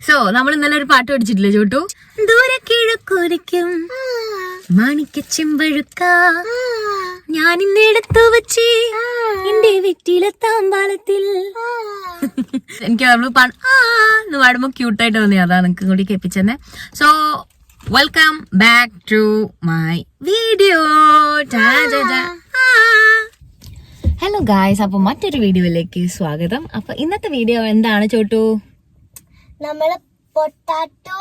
So നമ്മൾ ഇന്നലെ ഒരു പാട്ട് പഠിച്ചിട്ടില്ലേ ചോട്ടു? ദൂരെ കിഴക്കുരിക്കും മാണിക്ക ചെമ്പഴുക്ക ഞാൻ ഇന്നെടുത്തു വെച്ച് എന്റെ വീട്ടിലെ താമ്പാലത്തിൽ. എനിക്ക് നമ്മള് എന്ന് പാടുമ്പോ ക്യൂട്ടായിട്ട് തോന്നി, അതാ നിങ്ങൾക്കും കൂടി കേൾപ്പിച്ചെന്നെ. So welcome back to my video. Hello guys, അപ്പൊ മറ്റൊരു വീഡിയോയിലേക്ക് സ്വാഗതം. അപ്പൊ ഇന്നത്തെ വീഡിയോ എന്താണ് ചോട്ടു? നമ്മള് പൊട്ടാറ്റോ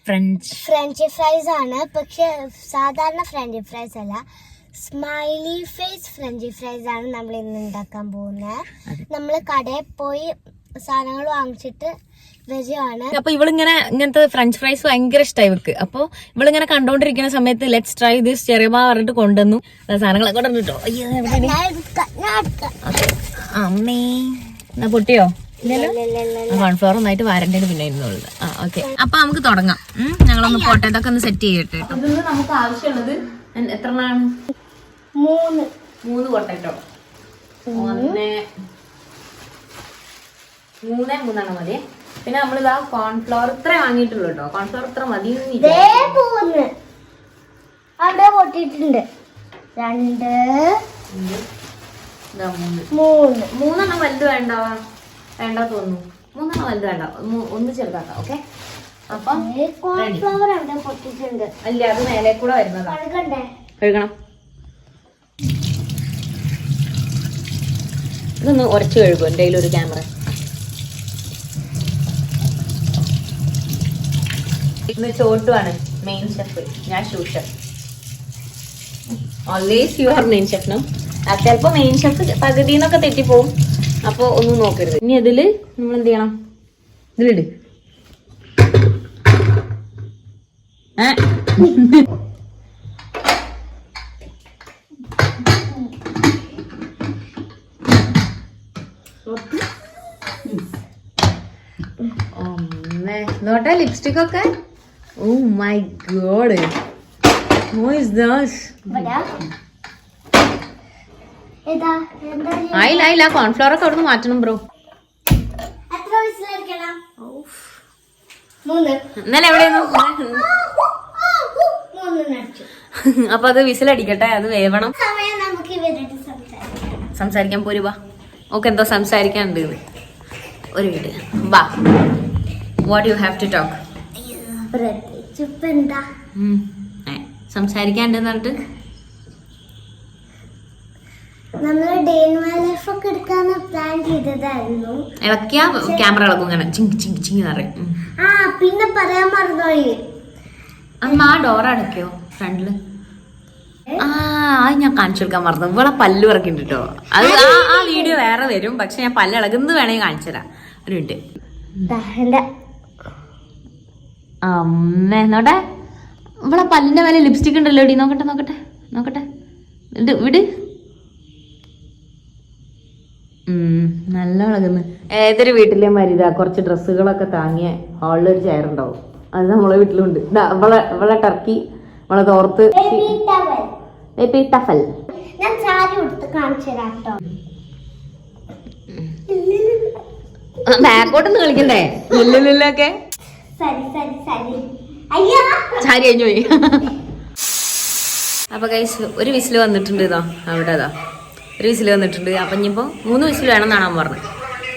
ഫ്രഞ്ച് ഫ്രൈസ് ആണ്, പക്ഷെ സാധാരണ ഫ്രഞ്ച് ഫ്രൈസ് അല്ല, സ്മൈലി ഫേസ് ഫ്രഞ്ച് ഫ്രൈസ് ആണ് നമ്മൾ ഇന്ന് ഉണ്ടാക്കാൻ പോകുന്നത്. നമ്മള് കടയിൽ പോയി സാധനങ്ങൾ വാങ്ങിച്ചിട്ട് വരികയാണ്. അപ്പൊ ഇങ്ങനത്തെ ഫ്രഞ്ച് ഫ്രൈസ് ഭയങ്കര ഇഷ്ടമായി വെക്ക്. അപ്പൊ ഇവളിങ്ങനെ കണ്ടോണ്ടിരിക്കുന്ന സമയത്ത് ലെറ്റ്സ് ട്രൈ ദിസ് ചെറിയ പറഞ്ഞിട്ട് കൊണ്ടുവന്നു സാധനങ്ങളൊക്കെ കൊണ്ടുവന്നിട്ടോ. അമ്മേ എന്നാ പൊട്ടിയോ? കോൺഫ്ലവർ നന്നായിട്ട് വാരണ്ടേന് പിന്നെ ഇരുന്നുള്ളത്. ഓക്കെ, അപ്പൊ നമുക്ക് തുടങ്ങാം. ഞങ്ങളൊന്ന് പൊട്ടേതൊക്കെ ഒന്ന് സെറ്റ് ചെയ്യട്ടെ. ഇതിന് നമുക്ക് ആവശ്യമുള്ളത് എത്ര എണ്ണമാണ്? 3 പൊട്ടറ്റോ. 3 മതി. പിന്നെ നമ്മളിതാ കോൺഫ്ലവർ ഇത്ര വാങ്ങിയിട്ടുള്ളൂ കേട്ടോ. കോൺഫ്ലവർ ഇത്ര മതി. അവിടെ പൊട്ടിയിട്ടുണ്ട്. 2 3 വലുത് വേണ്ട തോന്നുന്നു. 3 വലുത് വേണ്ട, ഒന്ന് ചെറുതാക്കാം. ഓക്കെ, അപ്പം കോൺഫ്ലവർ അവിടെ പൊട്ടിയിട്ടുണ്ട്. അല്ല, അത് മേലെ കൂടെ വരുന്നതാ. കഴുകണം. ഇതൊന്ന് ഉരച്ച് കഴുകും. എൻ്റെ കയ്യിലൊരു ക്യാമറ. ഇന്ന് ചോട്ടുവാണ് മെയിൻ ഷെഫ്, ഞാൻ shoe chef. Always you are main chef. ചിലപ്പോ മെയിൻ ഷെഫ് പകുതിന്നൊക്കെ തെറ്റിപ്പോവും. അപ്പൊ ഒന്നും നോക്കരുത്. ഇനി അതില് നമ്മൾ എന്ത് ചെയ്യണം? ഇതിലിട്. നോട്ടെ ലിപ്സ്റ്റിക് ഒക്കെ. Oh my god, who is this? ആയില്ല, കോൺഫ്ലവർ ഒക്കെ അവിടുന്ന് മാറ്റണം ബ്രോ. ഇന്നലെ എവിടെയായിരുന്നു? അപ്പൊ അത് വിസിലടിക്കട്ടെ, അത് വേവണം. സംസാരിക്കാൻ പോരുവാ. ഓക്കെ, എന്തോ സംസാരിക്കാനുണ്ട്. ഒരു വീട് വാ. What you have to talk? സംസാരിക്കാണ്ടെന്ന് പറഞ്ഞിട്ട് നമ്മള് ഡേ ഇൻ മൈ ലൈഫ് ഒക്കെ എടുക്കാന്ന് പ്ലാൻ ചെയ്തതായിരുന്നു. ഇളക്കിയാ ക്യാമറ ഇളകും ഇങ്ങനെ ചിങ്കി ചിങ്കി ചിങ്ങി നിറയും. പിന്നെ പറയാൻ മറന്നുപോയി. അമ്മ ആ ഡോർ അടയ്ക്കോ ഫ്രണ്ടില്? അത് ഞാൻ കാണിച്ചു കൊടുക്കാൻ മറന്നു. ഇവിടെ പല്ല് ഇറക്കിണ്ട് കേട്ടോ. അത് ആ വീഡിയോ വേറെ വരും, പക്ഷെ ഞാൻ പല്ല് ഇളകുന്നത് വേണമെങ്കിൽ കാണിച്ചു തരാം. ഒരു മിനിറ്റ്. അമ്മേ നോട്ടെ, ഇവിടെ പല്ലിന്റെ മേലെ ലിപ്സ്റ്റിക് ഉണ്ടല്ലോ. ഇടി നോക്കട്ടെ. വിട്. നല്ല ഇളകുന്നു. ഏതൊരു വീട്ടിലെ മരിത കുറച്ച് ഡ്രസ്സുകളൊക്കെ താങ്ങിയ ഹാളിലൊരു ചെയർ ഉണ്ടാവും. അത് നമ്മളെ വീട്ടിലുണ്ട്. ഇവളെ ടർക്കി, ഇവളെ തോർത്ത്, ടഫൽ. ബാക്കോട്ടൊന്ന് കളിക്കണ്ടേ? ലില്ലൊക്കെ ചാരി കഴിഞ്ഞു പോയി. അപ്പൊ ഗൈസ്, ഒരു വിസിൽ വന്നിട്ടുണ്ട്. അവിടെ ഒരു വിസിൽ വന്നിട്ടുണ്ട്. അപ്പൊ ഇനിയിപ്പോ 3 വിസിൽ വേണമെന്നാണ് അവൻ പറഞ്ഞത്.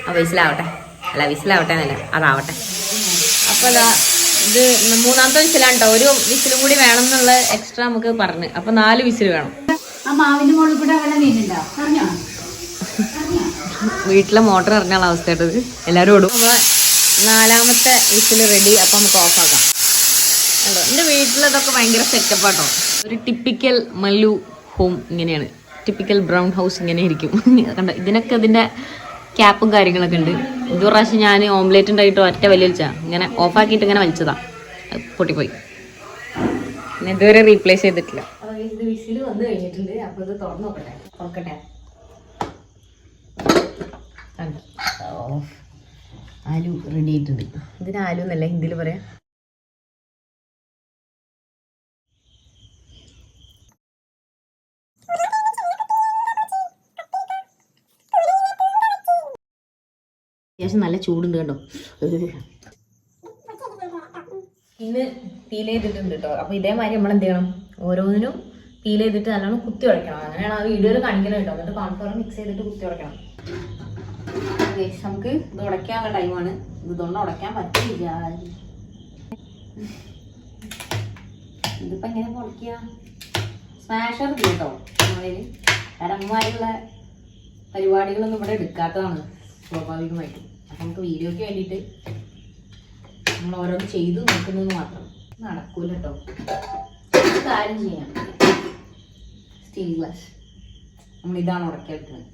ആ വിസിലാവട്ടെ എന്നല്ല, അതാവട്ടെ. അപ്പൊ ഇത് 3ാമത്തെ വിസിലാണ് കേട്ടോ. ഒരു വിസിലും കൂടി വേണം എന്നുള്ള എക്സ്ട്രാ നമുക്ക് പറഞ്ഞു. അപ്പൊ 4 വിസിൽ വേണം. വീട്ടിലെ മോട്ടർ ഇറങ്ങാനുള്ള അവസ്ഥയായിട്ടത് എല്ലാരും ഓടും. അപ്പൊ 4ാമത്തെ വിസിൽ റെഡി. അപ്പൊ നമുക്ക് ഓഫ് ആക്കാം. എന്റെ വീട്ടിലതൊക്കെ ഭയങ്കര സെറ്റപ്പാട്ടോ. ഒരു ടിപ്പിക്കൽ മല്ലു ഹോം ഇങ്ങനെയാണ്. ടിപ്പിക്കൽ ബ്രൗൺ ഹൗസ് ഇങ്ങനെ ഇരിക്കും. കണ്ടോ, ഇതിനൊക്കെ ഇതിന്റെ ക്യാപ്പും കാര്യങ്ങളൊക്കെ ഉണ്ട്. ഇത് പ്രാവശ്യം ഞാൻ ഓംലേറ്റ് ഉണ്ടായിട്ട് ഒറ്റ വലിച്ചാ ഇങ്ങനെ ഓഫാക്കിയിട്ട് ഇങ്ങനെ വലിച്ചതാ, പൊട്ടിപ്പോയി. പിന്നെ ഇതുവരെ റീപ്ലേസ് ചെയ്തിട്ടില്ല. ഇത് വിസിൽ വന്ന് കഴിഞ്ഞിട്ടുണ്ട്. അപ്പൊ ഇത് തുറക്കട്ടെ. ആലു റെഡി ആയിട്ടുണ്ട്. ഇതിന് ആലു എന്നല്ല, ഹിന്ദിയിൽ പറയാം. അത്യാവശ്യം നല്ല ചൂടുണ്ട് കേട്ടോ. ഇന്ന് പീൽ ചെയ്തിട്ടുണ്ട് കേട്ടോ. അപ്പോൾ ഇതേമാതിരി നമ്മൾ എന്ത് ചെയ്യണം, ഓരോന്നിനും പീൽ ചെയ്തിട്ട് നല്ലോണം കുത്തി ഉടയ്ക്കണം. അങ്ങനെയാണ് ആ വീഡിയോയിൽ കാണിക്കുന്നത് കേട്ടോ. എന്നിട്ട് കോൺഫ്ലവർ മിക്സ് ചെയ്തിട്ട് കുത്തി ഉടയ്ക്കണം. നമുക്ക് ഇത് ഉടയ്ക്കാനുള്ള ടൈമാണ്. ഇതുകൊണ്ട് ഉടയ്ക്കാൻ പറ്റില്ല. ഇതിപ്പോൾ എങ്ങനെ പൊളിക്കുക? സ്മാഷർ കേട്ടോ നമ്മളിൽ. തരമായിട്ടുള്ള പരിപാടികളൊന്നും ഇവിടെ എടുക്കാത്തതാണ് സ്വാഭാവികമായിട്ടും. അപ്പം നമുക്ക് വീഡിയോയ്ക്ക് വേണ്ടിയിട്ട് നമ്മൾ ഓരോന്ന് ചെയ്ത് നോക്കുന്നത് മാത്രം നടക്കൂല കേട്ടോ. കാര്യം ചെയ്യാം. സ്റ്റീൽ ഗ്ലാസ് നമ്മളിതാണ് ഉടക്കി വെക്കുന്നത്.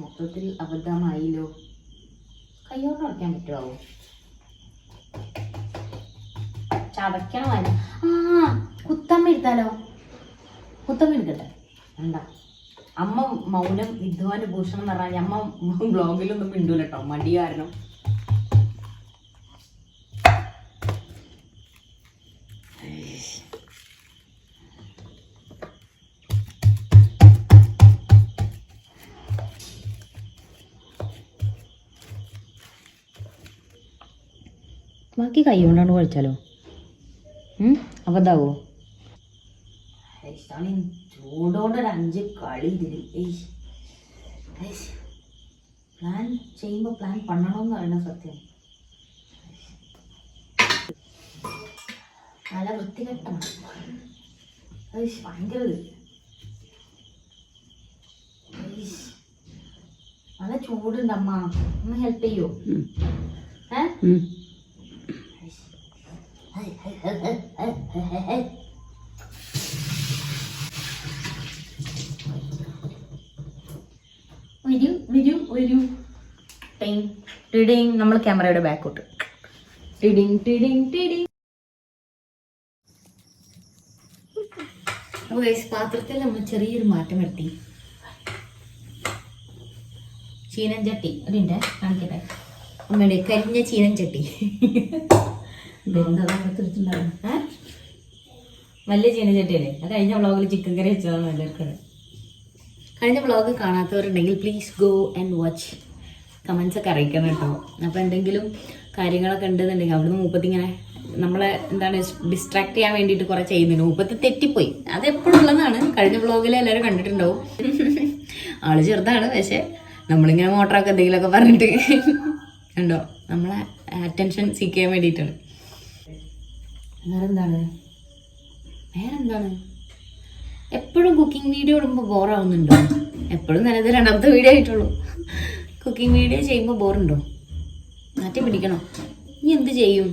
മൊത്തത്തിൽ അബദ്ധമായില്ലോ. കൈകൊണ്ട് ഉടയ്ക്കാൻ പറ്റുമോ? ചതയ്ക്കണമായിരുന്നു. കുത്തമ്മ എടുത്താലോ? കുത്തമ്മ എടുക്കട്ടെ. വേണ്ട. അമ്മ മൗനം വിദ്വാന്റെ ഭൂഷണം എന്ന് പറഞ്ഞാൽ അമ്മ ബ്ലോഗിലൊന്നും മിണ്ടൂല കേട്ടോ, മടി കാരണം. ബാക്കി കൈ കൊണ്ടാണ് കുഴച്ചാലോ? അപ്പം എന്താവോ? ചൂടോടെ ഒരു 5 കളി ഇതിൽ. പ്ലാൻ ചെയ്യുമ്പോൾ പ്ലാൻ പണണമെന്ന് പറയുന്ന സത്യം. നല്ല വൃത്തികെട്ടമാണ്. ഭയങ്കര നല്ല ചൂടുണ്ട്. അമ്മ ഒന്ന് ഹെൽപ്പ് ചെയ്യോ? നമ്മൾ ക്യാമറയുടെ ബാക്കോട്ട് പാത്രത്തിൽ നമ്മൾ ചെറിയൊരു മാറ്റം വരുത്തി. ചീനൻ ചട്ടി അതിൻ്റെ കാണിക്കട്ടെ. അമ്മയുടെ കരിഞ്ഞ ചീനൻ ചട്ടി. വലിയ ചീനച്ചട്ടിയല്ലേ? അത് കഴിഞ്ഞ വ്ളോഗിൽ ചിക്കൻ കറി വെച്ചതാണ് എല്ലാവർക്കും. കഴിഞ്ഞ വ്ളോഗ് കാണാത്തവരുണ്ടെങ്കിൽ please go and watch. Comments ഒക്കെ അറിയിക്കണം കേട്ടോ. അപ്പോൾ എന്തെങ്കിലും കാര്യങ്ങളൊക്കെ ഉണ്ടെന്നുണ്ടെങ്കിൽ അവിടുന്ന് മൂപ്പത്തിങ്ങനെ നമ്മളെ എന്താണ് ഡിസ്ട്രാക്ട് ചെയ്യാൻ വേണ്ടിയിട്ട് കുറേ ചെയ്യുന്നുണ്ട്. മൂപ്പത്ത് തെറ്റിപ്പോയി. അത് എപ്പോഴും ഉള്ളതാണ്. കഴിഞ്ഞ വ്ളോഗിൽ എല്ലാവരും കണ്ടിട്ടുണ്ടാവും. ആള് ചെറുതാണ്, പക്ഷെ നമ്മളിങ്ങനെ മോട്ടറൊക്കെ എന്തെങ്കിലുമൊക്കെ പറഞ്ഞിട്ട് ഉണ്ടോ നമ്മളെ അറ്റൻഷൻ സീക്ക് ചെയ്യാൻ വേണ്ടിയിട്ടാണ്. വേറെന്താണ് എപ്പോഴും കുക്കിംഗ് വീഡിയോ ഇടുമ്പോൾ ബോറാവുന്നുണ്ടോ? എപ്പോഴും നല്ലത് 2ാമത്തെ വീഡിയോ ആയിട്ടുള്ളൂ. കുക്കിംഗ് വീഡിയോ ചെയ്യുമ്പോൾ ബോറുണ്ടോ? മാറ്റി പിടിക്കണോ? ഇനി എന്ത് ചെയ്യും?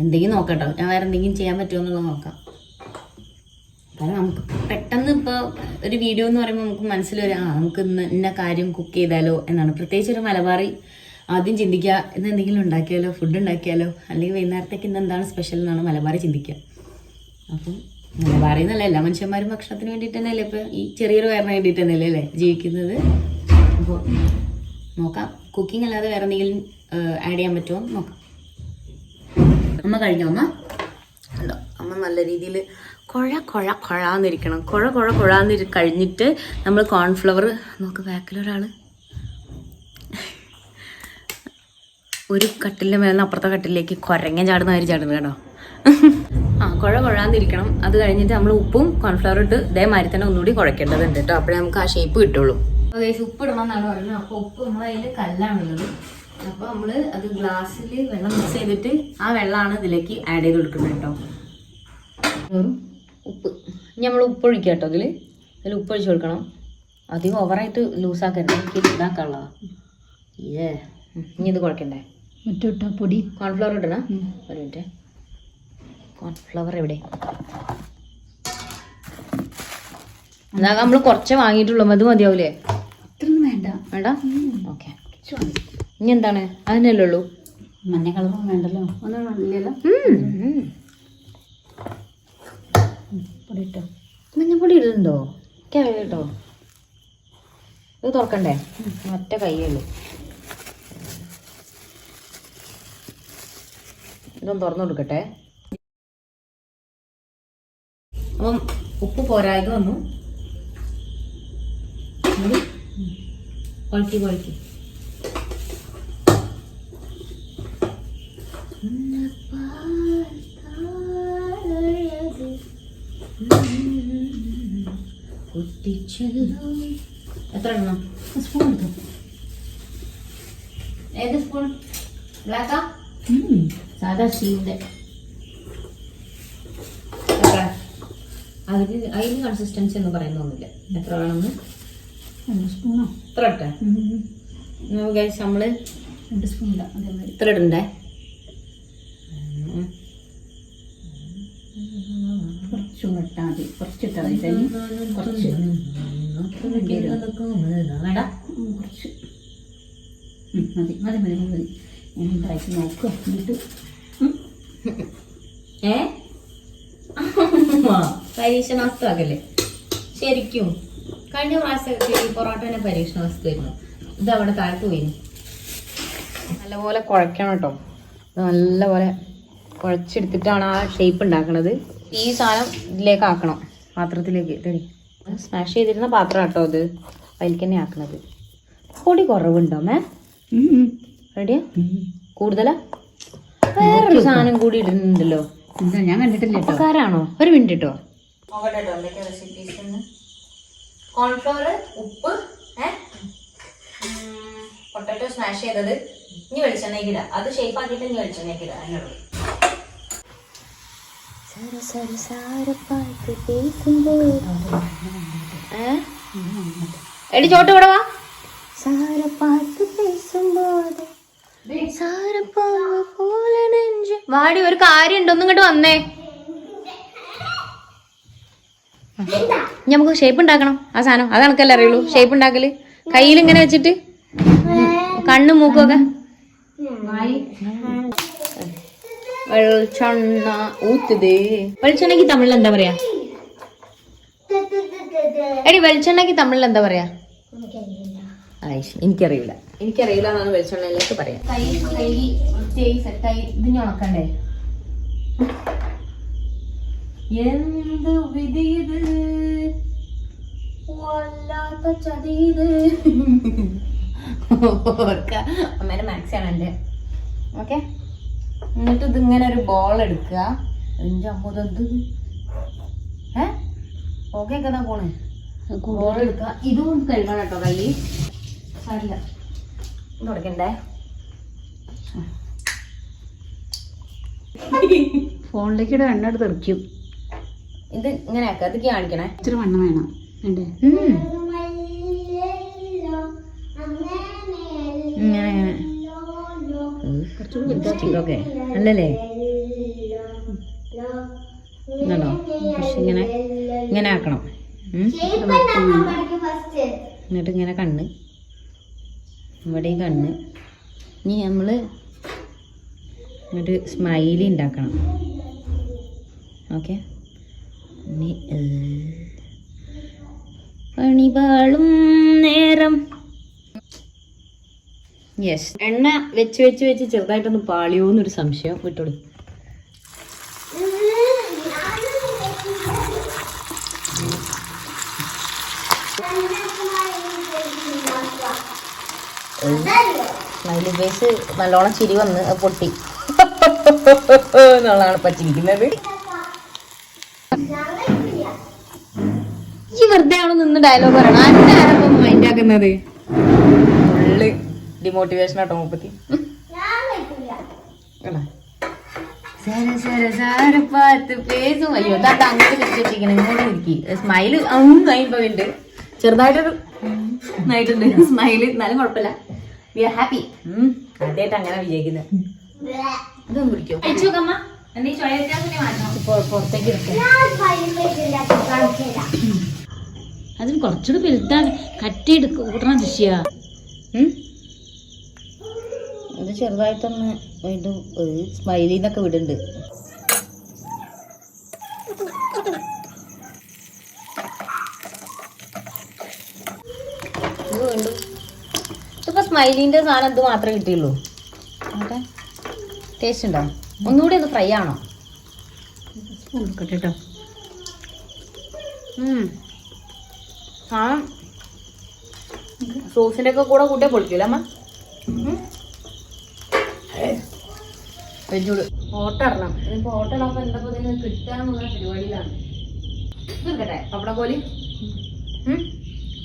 എന്തെങ്കിലും നോക്കട്ടോ. ഞാൻ വേറെ എന്തെങ്കിലും ചെയ്യാൻ പറ്റുമോ എന്നുള്ളത് നോക്കാം. കാരണം നമുക്ക് പെട്ടെന്ന് ഇപ്പോൾ ഒരു വീഡിയോ എന്ന് പറയുമ്പോൾ നമുക്ക് മനസ്സിലൊരു നമുക്ക് ഇന്ന കാര്യം കുക്ക് ചെയ്താലോ എന്നാണ്. പ്രത്യേകിച്ച് ഒരു മലബാറി ആദ്യം ചിന്തിക്കുക ഇന്ന് എന്തെങ്കിലും ഉണ്ടാക്കിയാലോ, ഫുഡ് ഉണ്ടാക്കിയാലോ, അല്ലെങ്കിൽ വൈകുന്നേരത്തേക്ക് ഇന്ന് എന്താണ് സ്പെഷ്യൽ എന്നാണ് മലബാറി ചിന്തിക്കുക. അപ്പം മലബാറി എന്നല്ല, എല്ലാ മനുഷ്യന്മാരും ഭക്ഷണത്തിന് വേണ്ടിയിട്ട് തന്നെയല്ലേ ഇപ്പോൾ ഈ ചെറിയൊരു വയറിന് വേണ്ടിയിട്ട് തന്നെയല്ലേ അല്ലേ ജീവിക്കുന്നത്. അപ്പോൾ നോക്കാം. കുക്കിംഗ് അല്ലാതെ വേറെ എന്തെങ്കിലും ആഡ് ചെയ്യാൻ പറ്റുമോ നോക്കാം. അമ്മ കഴിഞ്ഞോ? അല്ലോ അമ്മ നല്ല രീതിയിൽ കുഴാന്നിരിക്കണം. കുഴാന്ന് കഴിഞ്ഞിട്ട് നമ്മൾ കോൺഫ്ലവർ നോക്ക്. ബാക്കിലൊരാൾ ഒരു കട്ടിലിൻ്റെ മേലെ നിന്ന് അപ്പുറത്തെ കട്ടിലേക്ക് കുരങ്ങൻ ചാടുന്ന കാര്യം ചാടുന്നത് കേട്ടോ. കുഴാന്നിരിക്കണം. അത് കഴിഞ്ഞിട്ട് നമ്മൾ ഉപ്പും കോൺഫ്ലവർ ഇട്ട് ഇതേമാതിരി തന്നെ ഒന്നുകൂടി കുഴക്കേണ്ടതുണ്ട് കേട്ടോ. അപ്പോഴേ നമുക്ക് ആ ഷേപ്പ് കിട്ടുള്ളൂ. ഉപ്പ് ഇടണം എന്നാണ് പറയുന്നത്. അപ്പോൾ ഉപ്പ് നമ്മൾ അതിൽ കല്ലാണുള്ളത്. അപ്പോൾ നമ്മൾ അത് ഗ്ലാസ്സിൽ വെള്ളം മിക്സ് ചെയ്തിട്ട് ആ വെള്ളമാണ് ഇതിലേക്ക് ആഡ് ചെയ്ത് കൊടുക്കുന്നത് കേട്ടോ. ഉപ്പ് ഇനി നമ്മൾ ഉപ്പ് ഒഴിക്കുക കേട്ടോ. ഇതിൽ ഉപ്പ് ഒഴിച്ച് കൊടുക്കണം. അധികം ഓവറായിട്ട് ലൂസാക്കരുത്. എനിക്ക് ഇതാക്കാനുള്ളതാ. ഇനി ഇത് കുഴക്കണ്ടേ? മറ്റോ പൊടി കോൺഫ്ലവർ ഇടണ. ഒരു മിനിറ്റ്. കോൺഫ്ലവർ എവിടെ? എന്നാ നമ്മൾ കുറച്ചേ വാങ്ങിയിട്ടുള്ളൂ. അത് മതിയാവൂലേ? അത്രയൊന്നും വേണ്ട. ഓക്കെ. ഇനി എന്താണ്? അതിനല്ലേ ഉള്ളൂ. മഞ്ഞ കളറും വേണ്ടല്ലോ. ഒന്നും ഇല്ലല്ലോ. പൊടി ഇട്ടോ? മഞ്ഞപ്പൊടി ഇടുന്നുണ്ടോ? കേട്ടോ. ഇത് തുറക്കണ്ടേ? ഒറ്റ കൈയേ ഉള്ളൂ. ഇതൊന്ന് തുറന്നു കൊടുക്കട്ടെ. അപ്പം ഉപ്പ് പോരായത് വന്നു. കുഴക്കി കുഴക്കി. എത്ര എണ്ണം? സ്പൂൺ എടുത്തു. ഏത് സ്പൂൺ? ബ്ലാക്കാ? സാധാ സ്റ്റീലിന്റെ. അതിന് കൺസിസ്റ്റൻസി ഒന്നും പറയുന്നൊന്നുമില്ല. എത്ര വേണമെന്ന്? 2 സ്പൂണോ? ഇത്ര ഇട്ടെ നമ്മള് 2 സ്പൂൺ ഇടാം. അതേമാതിരി ഇത്ര ഇടണ്ടേ? കുറച്ചും ഇട്ടാൽ മതി. കുറച്ചിട്ടാൽ മതി. കുറച്ച് വേണ്ട, കുറച്ച് മതി മതി മതി മതി. ഞാൻ ഉണ്ടാക്കി നോക്കുക. എന്നിട്ട് പരീക്ഷണാസ്ത്രമാക്കല്ലേ ശരിക്കും. കഴിഞ്ഞ പ്രാവശ്യത്തിൽ ഈ പൊറോട്ടനെ പരീക്ഷണാസ്ത്രമായിരുന്നു. ഇത് അവിടെ താഴ്ത്തു പോയി. നല്ലപോലെ കുഴക്കണം കേട്ടോ. നല്ലപോലെ കുഴച്ചെടുത്തിട്ടാണ് ആ ഷേപ്പ് ഉണ്ടാക്കണത്. ഈ സാധനം ഇതിലേക്ക് ആക്കണം, പാത്രത്തിലേക്ക്. ഇതേ സ്മാഷ് ചെയ്തിരുന്ന പാത്രം കേട്ടോ ഇത്. അതിലേക്ക് തന്നെ ആക്കണത്. പൊടി കുറവുണ്ടോ മേ? റെഡിയാ? കൂടുതലാ? വേറൊരു സാധനം കൂടി ഇടുന്നുണ്ടല്ലോ. ഞാൻ കണ്ടിട്ടില്ല. കാരാണോ? ഒരു മിനിറ്റ് കേട്ടോ. കോൺഫ്ലവർ, ഉപ്പ്, പൊട്ടാറ്റോ സ്മാഷ് ചെയ്തത്. ഇനി വെളിച്ചെണ്ണയ്ക്ക് ഇടാം. അത് ഷേപ്പ് ആക്കിയിട്ട് ഇനി വെളിച്ചെണ്ണയ്ക്ക് ഇടാം. അതിനുള്ളൂ. എടി ചോട്ട് ഇവിടെ വാ. വാടി, ഒരു കാര്യം ഉണ്ട്. ഒന്നും ഇങ്ങോട്ട് വന്നേ. നമുക്ക് ഷേപ്പ് ഉണ്ടാക്കണം. ആ സാധനം അത് കണക്കല്ലേ അറിയുള്ളൂ. ഷേപ്പ് ഉണ്ടാക്കല് കയ്യിൽ ഇങ്ങനെ വെച്ചിട്ട് കണ്ണും മൂക്കൊക്കെ. വെളിച്ചെണ്ണ ഊത്തുത്. വെളിച്ചെണ്ണക്ക് തമിഴിൽ എന്താ പറയാ? എടി വെളിച്ചെണ്ണക്ക് തമിഴിൽ എന്താ പറയാ? എനിക്കറിയില്ല. എനിക്കറിയില്ല എന്നാണ് വെളിച്ചെണ്ണയിലേക്ക് പറയാം. ഇതിന് ഉണക്കണ്ടേ? എന്ത് വിധി ഇത്, വല്ലാത്ത ചതി ഇത്. അമ്മേന്റെ മാക്സ് ആണ് എന്റെ. ഓക്കെ, എന്നിട്ട് ഇതിങ്ങനെ ഒരു ബോൾ എടുക്കുക. എന്റെ അമ്മത് ഓക്കെ കഥാ പോണേ. ബോൾ എടുക്കുക. ഇതും കഴുകണം കേട്ടോ. കൈ സാരില്ല, തുടക്കണ്ടേ. ഫോണിലേക്ക് എണ്ണ എടുത്ത് തെറിക്കും. ഇത് ഇങ്ങനെ ആക്കുക. അത് കാണിക്കണേ. ഇച്ചിരി മണ്ണ് വേണം. ഇങ്ങനെ ഇങ്ങനെ കുറച്ചുകൂടി അല്ലല്ലേ? ഇങ്ങനോ? പക്ഷെ ഇങ്ങനെ ഇങ്ങനെ ആക്കണം. എന്നിട്ട് ഇങ്ങനെ കണ്ണ്, ഇവിടെയും കണ്ണ്. ഇനി നമ്മള് എന്നിട്ട് സ്മൈലി ഉണ്ടാക്കണം. ഓക്കെ, ഇനി പണിപാളും നേരം. യെസ്, എണ്ണ വെച്ച് വെച്ച് വെച്ച് ചെറുതായിട്ടൊന്ന് പാളിയോന്നൊരു സംശയം. വിട്ടോളൂ. സ്മൈലി ഫേസ് നല്ലോണം ചിരി വന്ന് പൊട്ടി എന്നുള്ളതാണ് പച്ചിരിക്കുന്നത്. ഈ വെറുതെ അവിടെ നിന്ന് ഡയലോഗ് പറയണം. അതിന്റെ ആരപ്പം മൈൻഡ് ആക്കുന്നത്? ഫുള്ള് ഡിമോട്ടിവേഷൻ ആട്ടോ മുപ്പത്തി. അയ്യോ അതാ അങ്ങോട്ട് വെച്ചിരിക്കണം. ഇങ്ങോട്ട് ഇരിക്കി. സ്മൈല് കഴിയുമ്പോ ഉണ്ട്. ചെറുതായിട്ടൊരു ആയിട്ടുണ്ട് സ്മൈല്. എന്നാലും കുഴപ്പമില്ല. We are happy. ആദ്യമായിട്ട് അങ്ങനെ വിജയിക്കുന്നത്. ഇതൊന്നും പിടിക്കോ? അയച്ചോക്കമ്മ. പുറത്തേക്ക് അതിന് കുറച്ചുകൂടി വലുതാണ്. കട്ട് കൂട്ടണം ദൃശ്യ. ഇത് ചെറുതായിട്ടൊന്ന് വീണ്ടും സ്മൈലിന്നൊക്കെ വിടുന്നുണ്ട്. ഇത് വീണ്ടും ഇതിപ്പോ സ്മൈലിന്റെ സാധനം ഇത് മാത്രമേ കിട്ടിയുള്ളൂ. ഓക്കെ, ടേസ്റ്റ് ഉണ്ടോ? ഒന്നുകൂടി ഒന്ന് ഫ്രൈ ആണോ? കേട്ടോ. സോസിന്റെ ഒക്കെ കൂടെ കൂട്ടിയാ പൊളിക്കൂല അമ്മ. വെച്ചൂട് ഓട്ട ഇടണം. ഇപ്പൊ ഓട്ട ഇടാൻ എന്താ ഇതിന് കിട്ടാന്നുള്ള പരിപാടിയിലാണ്. ഇതെടുക്കട്ടെ പപ്പടക്കോല്.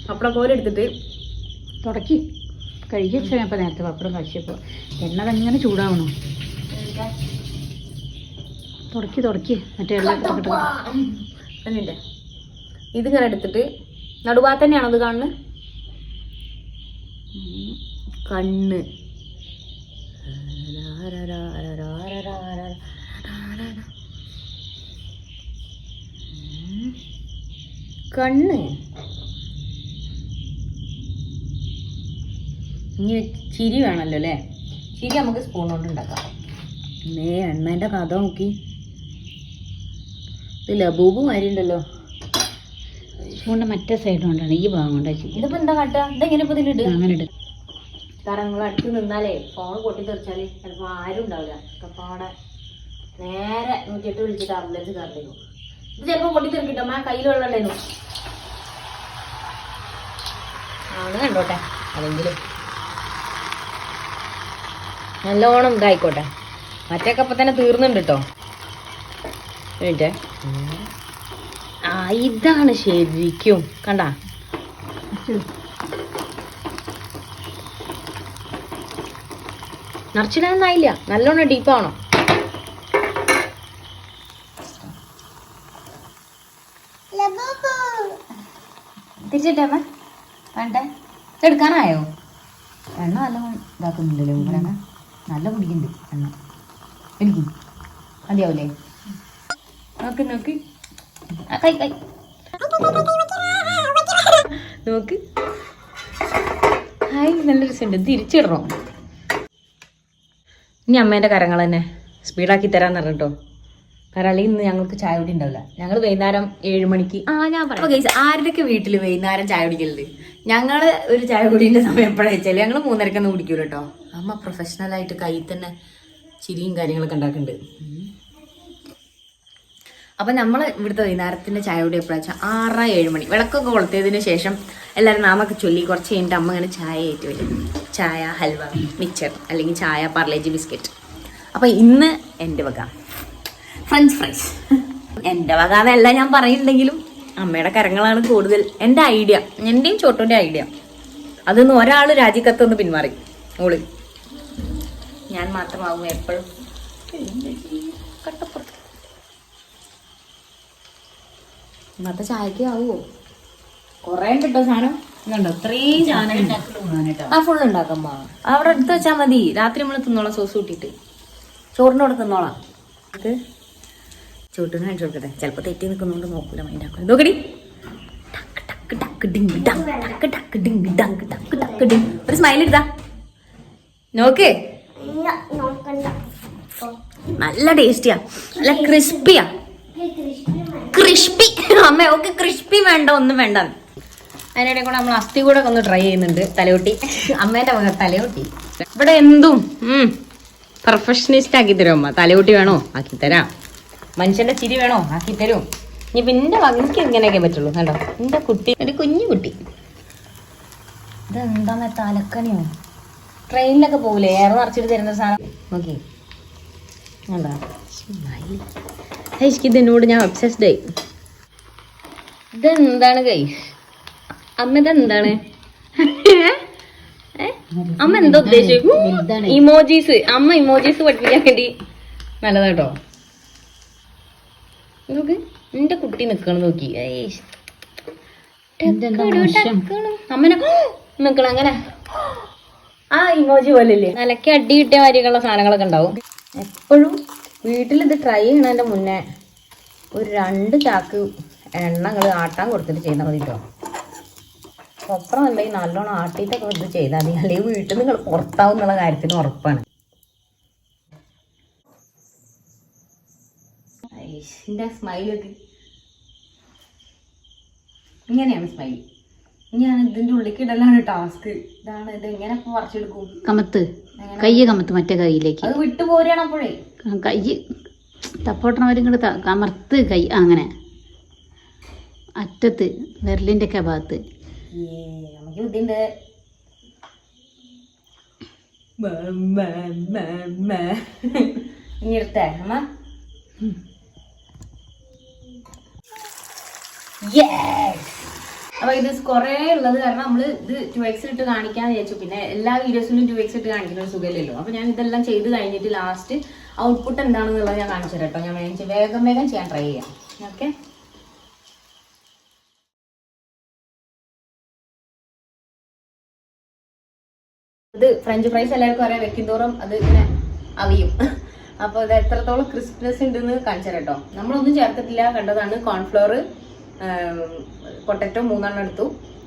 പപ്പടക്കോല് എടുത്തിട്ട് തുടക്കി കഴുകി വെച്ചാൽ അപ്പം നേരത്തെ പപ്പടം കഴിച്ചപ്പോൾ എണ്ണ അങ്ങനെ ചൂടാവണോ? തുടക്കി മറ്റേ എന്നിട്ട് ഇതിങ്ങനെ എടുത്തിട്ട് നടുഭാഗത്ത് തന്നെയാണോ ഇത് കാണുന്നത്? കണ്ണ് കണ്ണ് ഇനി ചിരി വേണമല്ലോ അല്ലേ? ചിരി നമുക്ക് സ്പൂൺ കൊണ്ട് ഉണ്ടാക്കാം. എണ്ണേൻ്റെ കഥ നോക്കി. ഇത് ലബൂബ് മാതിരി ഉണ്ടല്ലോ. സ്പൂണിൻ്റെ മറ്റേ സൈഡ് കൊണ്ടാണ് ഈ ഭാഗം കൊണ്ടാക്കി. ഇതിപ്പോ എന്താ കാട്ടുക? ഇതെങ്ങനെ ഇപ്പൊ ഇതിലിട്ട് അങ്ങനെ ഇട്. കാരണം നിങ്ങൾ അടുത്ത് നിന്നാലേ ഫോൺ പൊട്ടി തെറിച്ചാല് ചിലപ്പോൾ ആരും ഉണ്ടാവില്ല. കപ്പാടെ നേരെ 108 വിളിച്ചിട്ട് ആംബുലൻസ് കയറിയിരുന്നു. ഇത് ചിലപ്പോൾ പൊട്ടി തെറിക്കിട്ടോ. ആ കയ്യിൽ വെള്ളം ഉണ്ടായിരുന്നു. ആണ് കണ്ടോട്ടെ അതെങ്കിലും നല്ലോണം ഇതായിക്കോട്ടെ. മറ്റേക്കെ അപ്പൊ തന്നെ തീർന്നുണ്ട് കേട്ടോ. മിനിറ്റേ. ആ ഇതാണ് ശരിക്കും കണ്ട. നിറച്ചിടാനൊന്നായില്ല. നല്ലോണം ഡീപ്പാവണം. തിരിച്ചിട്ടേ വേണ്ടേ? എടുക്കാനായോ? എണ്ണ നല്ല ഇതാക്കുന്നുണ്ടല്ലോ ഇവിടെ. നല്ല കുടിക്കുന്നുണ്ട് എണ്ണ. എനിക്ക് മതിയാവൂലേ? നോക്ക് നോക്ക് കൈ നോക്ക്. ഹായ് നല്ല രസമുണ്ട്. തിരിച്ചിടണോ? ഇനി അമ്മേൻ്റെ കരങ്ങൾ തന്നെ സ്പീഡാക്കി തരാന്ന് പറഞ്ഞിട്ടോ. കാരണം അല്ലെങ്കിൽ ഇന്ന് ഞങ്ങൾക്ക് ചായ കുടി ഉണ്ടാവില്ല. ഞങ്ങൾ വൈകുന്നേരം 7 മണിക്ക് ഞാൻ പറയാം ഗൈസ്. ആരുടെയൊക്കെ വീട്ടിൽ വൈകുന്നേരം ചായ കുടിക്കലുണ്ട്? ഞങ്ങൾ ഒരു ചായ കുടീൻ്റെ സമയം എപ്പോഴാണ് വെച്ചാൽ ഞങ്ങൾ 3:30 കുടിക്കൂല കേട്ടോ. അമ്മ പ്രൊഫഷണലായിട്ട് കയ്യിൽ തന്നെ ചിരിയും കാര്യങ്ങളൊക്കെ ഉണ്ടാക്കുന്നുണ്ട്. അപ്പം നമ്മൾ ഇവിടുത്തെ വൈകുന്നേരത്തിൻ്റെ ചായ കുടി എപ്പോഴാണ് വെച്ചാൽ 6-7 മണി. വിളക്കൊക്കെ കൊളുത്തിയതിന് ശേഷം എല്ലാവരും നാമൊക്കെ ചൊല്ലി കുറച്ച് കഴിഞ്ഞിട്ട് അമ്മ ഇങ്ങനെ ചായ ആയിട്ട് വരും. ചായ, ഹൽവ, മിക്സർ അല്ലെങ്കിൽ ചായ, പാർലേജി ബിസ്ക്കറ്റ്. അപ്പം ഇന്ന് എൻ്റെ വക ഫ്രഞ്ച് ഫ്രൈസ്. എൻ്റെ വക എന്നല്ല ഞാൻ പറയുന്നുണ്ടെങ്കിലും അമ്മയുടെ കരങ്ങളാണ് കൂടുതൽ. എൻ്റെ ഐഡിയ, എൻ്റെയും ചോട്ടൂൻ്റെ ഐഡിയ. അതൊന്ന് ഒരാൾ രാജിക്കത്തൊന്ന് പിന്മാറി. ഓള് ഞാൻ മാത്രമാകും എപ്പോഴും കട്ടപ്പുറത്ത്. ഇന്നത്തെ ചായക്ക് ആവുമോ? കുറേ കിട്ടോ സാധനം. ഇന്നുണ്ടോ ഇത്രയും സാധനം? ആ ഫുള്ള് ഉണ്ടാക്കാം. അവിടെ എടുത്ത് വെച്ചാൽ മതി. രാത്രി നമ്മൾ തിന്നോളാം. സോസ് കൂട്ടിയിട്ട് ചോറിൻ്റെ കൂടെ തിന്നോളാം. ഇത് ചോട്ടിന് കാണിച്ചു കൊടുക്കട്ടെ. ചിലപ്പോൾ തെറ്റി നിൽക്കുന്നതുകൊണ്ട് നോക്കൂല. മൈൻഡാക്കൂല. നോക്കടി. ഒരു സ്മൈൽ എടുത്താ നോക്ക്. നല്ല ടേസ്റ്റിയാ. നല്ല ക്രിസ്പിയാ. ക്രിസ്പി അമ്മ. ഓക്കെ ക്രിസ്പി വേണ്ട, ഒന്നും വേണ്ട. അതിനിടെ കൂടെ നമ്മൾ അസ്ഥി കൂടെ ഒന്ന് ട്രൈ ചെയ്യുന്നുണ്ട്. തലയോട്ടി. അമ്മേന്റെ വക തലയോട്ടി. ഇവിടെ എന്തും പെർഫെക്ഷനിസ്റ്റ് ആക്കി തരും അമ്മ. തലയോട്ടി വേണോ ആക്കി തരാം. മനുഷ്യന്റെ ചിരി വേണോ ആക്കി തരും. ഇനി പിന്നെ വങ്ങിക്ക് ഇങ്ങനെയൊക്കെ പറ്റുള്ളൂ. കണ്ടോ എന്റെ കുട്ടി, ഒരു കുഞ്ഞു കുട്ടി. ഇതെന്താ തലക്കണിയോ? ട്രെയിനിലൊക്കെ പോകില്ലേ എയർ നിറച്ചിട്ട് തരുന്ന സാധനം. നോക്കി കണ്ടോ? ഇതിനോട് ഞാൻ ഒബ്സസ്ഡ് ആയി. ഇതെന്താണ് കൈ? അമ്മ ഇതെന്താണ്? അമ്മ എന്താ ഉദ്ദേശിച്ചു? ഇമോജീസ്. അമ്മ ഇമോജീസ് പഠിപ്പിക്കാൻ വേണ്ടി നല്ലതാട്ടോ. നോക്ക് എന്റെ കുട്ടി നിക്കണം. നോക്കി അമ്മനെ നിക്കണം അങ്ങനെ. ആ ഇമോജി പോലല്ലേ. നിലയ്ക്ക് അടി കിട്ടിയ മാതിരിയുള്ള സാധനങ്ങളൊക്കെ ഉണ്ടാവും. എപ്പോഴും വീട്ടിലിത് ട്രൈ ചെയ്യണതിൻ്റെ മുന്നേ ഒരു 2 ചാക്ക് എണ്ണകൾ ആട്ടാൻ കൊടുത്തിട്ട് ചെയ്താൽ മതി കേട്ടോ. ഒപ്പം അല്ലെങ്കിൽ നല്ലോണം ആട്ടിയിട്ടൊക്കെ ഇത് ചെയ്താൽ മതി. അല്ലെങ്കിൽ വീട്ടിൽ നിങ്ങൾ പുറത്താവും എന്നുള്ള കാര്യത്തിന് ഉറപ്പാണ്. സ്മൈലൊക്കെ ഇങ്ങനെയാണ് സ്മൈൽ. ഞാൻ ഇതിൻ്റെ ഉള്ളിലേക്ക് ഇടലാണ് ടാസ്ക്. ഇതാണ് ഇത്. എങ്ങനെ പറിച്ചെടുക്കും? കമത്ത് കൈ കമത്ത് മറ്റേ കൈയിലേക്ക്. അത് വിട്ടു പോരുകയാണ് അപ്പോഴേ. കൈ തപ്പോട്ടണവരും കൂടെ കമർത്ത് കൈ അങ്ങനെ അറ്റത്ത് വിരലിൻ്റെ ഒക്കെ ഭാഗത്ത്. നമുക്ക് ബുദ്ധിയുണ്ട്. ഇനി എടുത്തേ അമ്മ. അപ്പൊ ഇത് കുറെ ഉള്ളത് കാരണം നമ്മള് ഇത് 2x ഇട്ട് കാണിക്കാന്ന് വിചാരിച്ചു. പിന്നെ എല്ലാ വീഡിയോസിലും 2x ഇട്ട് കാണിക്കുന്ന ഒരു സുഖമില്ലല്ലോ. അപ്പൊ ഞാൻ ഇതെല്ലാം ചെയ്ത് കഴിഞ്ഞിട്ട് ലാസ്റ്റ് ഔട്ട്പുട്ട് എന്താണെന്നുള്ളത് ഞാൻ കാണിച്ചു തരാം കേട്ടോ. ഞാൻ വേഗം ചെയ്യാൻ ട്രൈ ചെയ്യാം. ഓക്കെ, ഇത് ഫ്രഞ്ച് ഫ്രൈസ് എല്ലാവർക്കും അറിയാം, വെക്കുന്തോറും അത് ഇങ്ങനെ അവിയും. അപ്പോൾ ഇത് എത്രത്തോളം ക്രിസ്പിനെസ് ഉണ്ടെന്ന് കാണിച്ചു തരാം കേട്ടോ. നമ്മളൊന്നും ചേർത്തിട്ടില്ല, കണ്ടതാണ്. കോൺഫ്ലോർ, പൊട്ടറ്റോ 3 എടുത്തു,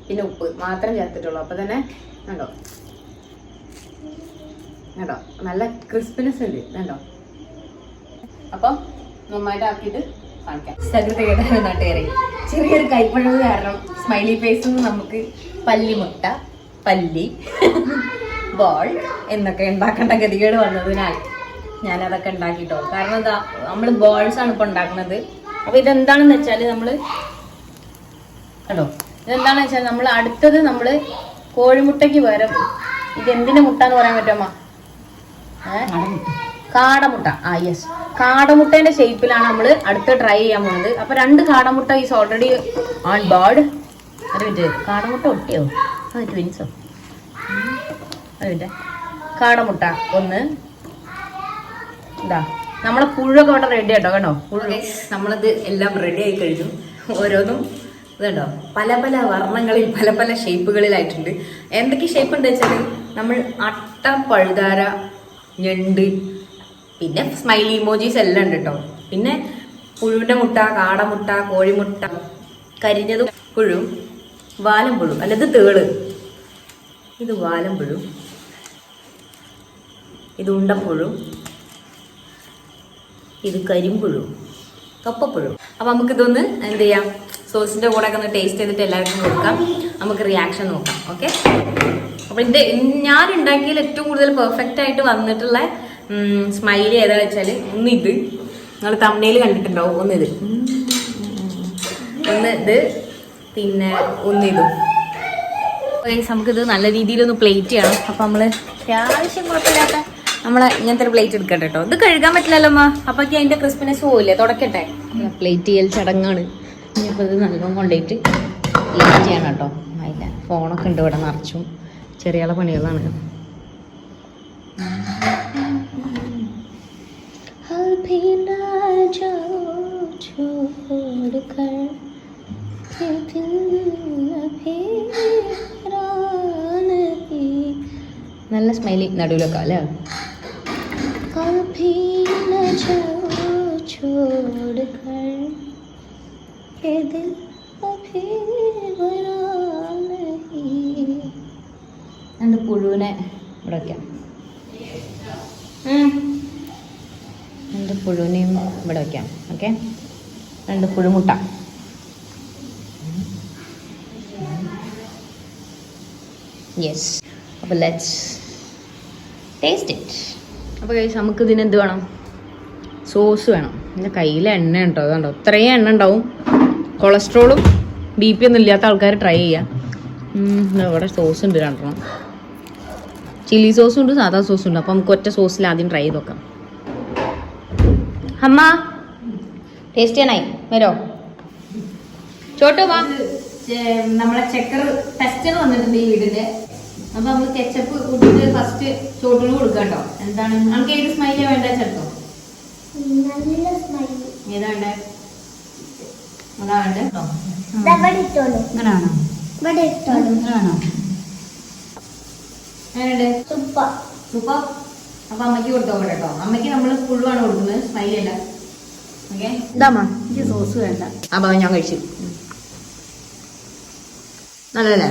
പിന്നെ ഉപ്പ് മാത്രം ചേർത്തിട്ടുള്ളൂ. അപ്പൊ തന്നെ കണ്ടോ കേട്ടോ, നല്ല ക്രിസ്പിനെസ് ഉണ്ട് കണ്ടോ. അപ്പം നന്നായിട്ട് ആക്കിയിട്ട് കാണിക്കാം. നാട്ടുകാരെ ചെറിയൊരു കൈപ്പഴവ് കാരണം സ്മൈലി ഫേസ് നമുക്ക് പല്ലിമുട്ട, പല്ലി, ബോൾ എന്നൊക്കെ ഉണ്ടാക്കേണ്ട ഗതികേട് വന്നതിനാൽ ഞാനതൊക്കെ ഉണ്ടാക്കിട്ടോ. കാരണം എന്താ, നമ്മൾ ബോൾസ് ആണ് ഇപ്പൊ ഉണ്ടാക്കുന്നത്. അപ്പൊ ഇതെന്താണെന്ന് വെച്ചാല് നമ്മള് കേട്ടോ, ഇതെന്താണെന്ന് വെച്ചാൽ നമ്മൾ അടുത്തത് നമ്മള് കോഴിമുട്ടയ്ക്ക് പകരം ഇതെന്തിന്റെ മുട്ട എന്ന് പറയാൻ പറ്റുമോ? കാടമുട്ട. യെസ്, കാടമുട്ടേന്റെ ഷേപ്പിലാണ് നമ്മൾ അടുത്ത് ട്രൈ ചെയ്യാൻ പോകുന്നത്. അപ്പൊ 2 കാടമുട്ട ഈസ് ഓൾറെഡി ഓൺ ബോർഡ്. അത് വിറ്റ് കാടമുട്ട ഒട്ടിയോ? ട്വിൻസോ? അത് വിറ്റ് കാടമുട്ട 1. ഇതാ നമ്മളെ പുഴൊക്കെ ഇവിടെ റെഡി ആട്ടോ. കണ്ടോ പുഴു, നമ്മളത് എല്ലാം റെഡി ആയി കഴിഞ്ഞു. ഓരോന്നും ഇതുണ്ടോ പല പല വർണ്ണങ്ങളിൽ പല പല ഷേപ്പുകളിലായിട്ടുണ്ട്. എന്തൊക്കെ ഷേപ്പ് ഉണ്ട് വെച്ചാൽ നമ്മൾ അട്ട, പഴുതാര, ഞണ്ട്, പിന്നെ സ്മൈലി ഇമോജീസ് എല്ലാം ഉണ്ട് കേട്ടോ. പിന്നെ പുഴുവിൻ്റെ മുട്ട, കാടമുട്ട, കോഴിമുട്ട, കരിഞ്ഞതും പുഴു, വാലമ്പുഴു, അല്ലത് തേള്, ഇത് വാലമ്പുഴു, ഇത് ഉണ്ടപ്പുഴു, ഇത് കരിമ്പുഴു, കപ്പപ്പുഴു. അപ്പൊ നമുക്കിതൊന്ന് എന്ത് ചെയ്യാം, സോസിന്റെ കൂടെ ഒക്കെ ഒന്ന് ടേസ്റ്റ് ചെയ്തിട്ട് എല്ലാവർക്കും കൊടുക്കാം. നമുക്ക് റിയാക്ഷൻ നോക്കാം. ഓക്കെ, അപ്പൊ ഞാൻ ഉണ്ടാക്കിയതിൽ ഏറ്റവും കൂടുതൽ പെർഫെക്റ്റ് ആയിട്ട് വന്നിട്ടുള്ള സ്മൈലി ഏതാ വെച്ചാല്, ഇത് നിങ്ങൾ തമ്മനയിൽ കണ്ടിട്ടുണ്ടാവും. ഇത്, ഇത്, പിന്നെ ഇതും. നമുക്കിത് നല്ല രീതിയിലൊന്ന് പ്ലേറ്റ് ചെയ്യണം. അപ്പൊ നമ്മള് അത്യാവശ്യം കുഴപ്പമില്ലാത്ത നമ്മളെ ഇങ്ങനത്തെ ഒരു പ്ലേറ്റ് എടുക്കട്ടെ കേട്ടോ. ഇത് കഴുകാൻ പറ്റില്ലല്ലോ അമ്മ, അപ്പൊ അതിന്റെ ക്രിസ്പിനെസ് പോവില്ലേ. തുടക്കട്ടെ, പ്ലേറ്റ് ചെയ്യൽ ചടങ്ങാണ്. ഇനിയിപ്പോൾ ഇത് നല്ലോണം കൊണ്ടുപോയിട്ട് പ്ലേറ്റ് ചെയ്യണം കേട്ടോ. അതില്ല, ഫോണൊക്കെ ഉണ്ട് ഇവിടെ നിറച്ചും, ചെറിയ പണികളാണ്. നല്ല സ്മൈലി നടുവിലൊക്കെ അല്ലേ. രണ്ട് പുഴുവിനെ ഇവിടെ വയ്ക്കാം. രണ്ട് പുഴുവിനെയും ഇവിടെ വയ്ക്കാം. ഓക്കെ, 2 പുഴുമുട്ട. യെസ്, അപ്പോൾ ലെറ്റ്സ് ടേസ്റ്റ് ഇറ്റ്. അപ്പോൾ കഴിച്ച് നമുക്ക് ഇതിനെന്ത് വേണം, സോസ് വേണം. എൻ്റെ കയ്യിൽ എണ്ണ ഉണ്ടോ, അതുകൊണ്ടോ ഇത്രയും എണ്ണ ഉണ്ടാവും. കൊളസ്ട്രോളും BP ഒന്നും ഇല്ലാത്ത ആൾക്കാർ ട്രൈ ചെയ്യാം. ഇവിടെ സോസ് ഉണ്ട് 2 ചില്ലി സോസും ഉണ്ട്, സാധാ സോസും ഉണ്ട്. അപ്പോൾ നമുക്ക് ഒറ്റ സോസിൽ ആദ്യം ട്രൈ ചെയ്ത് നോക്കാം. അമ്മ ടേസ്റ്റ് ചെയ്യാനായി വരോ? ചോട്ടു വാ. നമ്മളെ ചെക്കർ ടെസ്റ്റർ വന്നിട്ടുണ്ട് ഈ വീടിന്റെ. അപ്പൊ നമ്മൾ കെച്ചപ്പ് കൂട്ടിട്ട് ഫസ്റ്റ് ചോട്ടിന് കൊടുക്കാം കേട്ടോ. എന്താണ് നമുക്ക് ഏത് സ്മൈലിയാ വേണ്ട ചേർത്തോ? ഏതാ വേണ്ടേ? അതാ വേണ്ടേ? ഇങ്ങനാണോ? സൂപ്പർ. അപ്പൊ അമ്മയ്ക്ക് കൊടുത്തോ കേട്ടോ. അമ്മയ്ക്ക് നമ്മള് ഫുള്ളാണ് കൊടുക്കുന്നത്, സ്മൈലി അല്ല. ഓക്കെ, ഇതാമ്മ എനിക്ക് സോസ് വേണ്ട. അപ്പൊ ഞാൻ കഴിച്ചു. നല്ലതല്ലേ?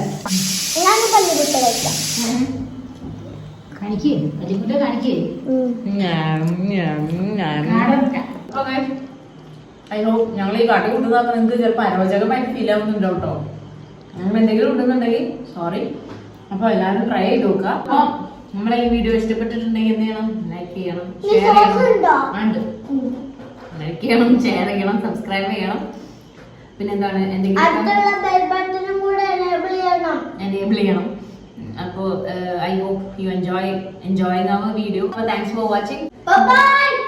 കാണിക്കേ പല്ലിക്കുട്ട കാണിക്കേ. ഞങ്ങൾ ഈ കാട്ടി കൂട്ടുന്നതൊക്കെ നിങ്ങൾക്ക് ചിലപ്പോൾ അരോചകമായിട്ട് ഫീൽ ആവുന്നുണ്ടോ കേട്ടോ. അങ്ങനെ എന്തെങ്കിലും ഉണ്ടെന്നുണ്ടെങ്കിൽ സോറി. അപ്പൊ എല്ലാവരും ട്രൈ ചെയ്ത് നോക്കുക. അപ്പൊ നമ്മളെ ഈ വീഡിയോ ഇഷ്ടപ്പെട്ടിട്ടുണ്ടെങ്കിൽ എന്ത് ചെയ്യണം, ലൈക്ക് ചെയ്യണം, ഷെയർ ചെയ്യണം, ലൈക്ക് ചെയ്യണം, ഷെയർ ചെയ്യണം, സബ്സ്ക്രൈബ് ചെയ്യണം. പിന്നെന്താണ്, എന്തെങ്കിലും എനേബിൾ ചെയ്യണം. അപ്പോൾ I hope you enjoying our video. അപ്പോൾ thanks for watching. Bye bye.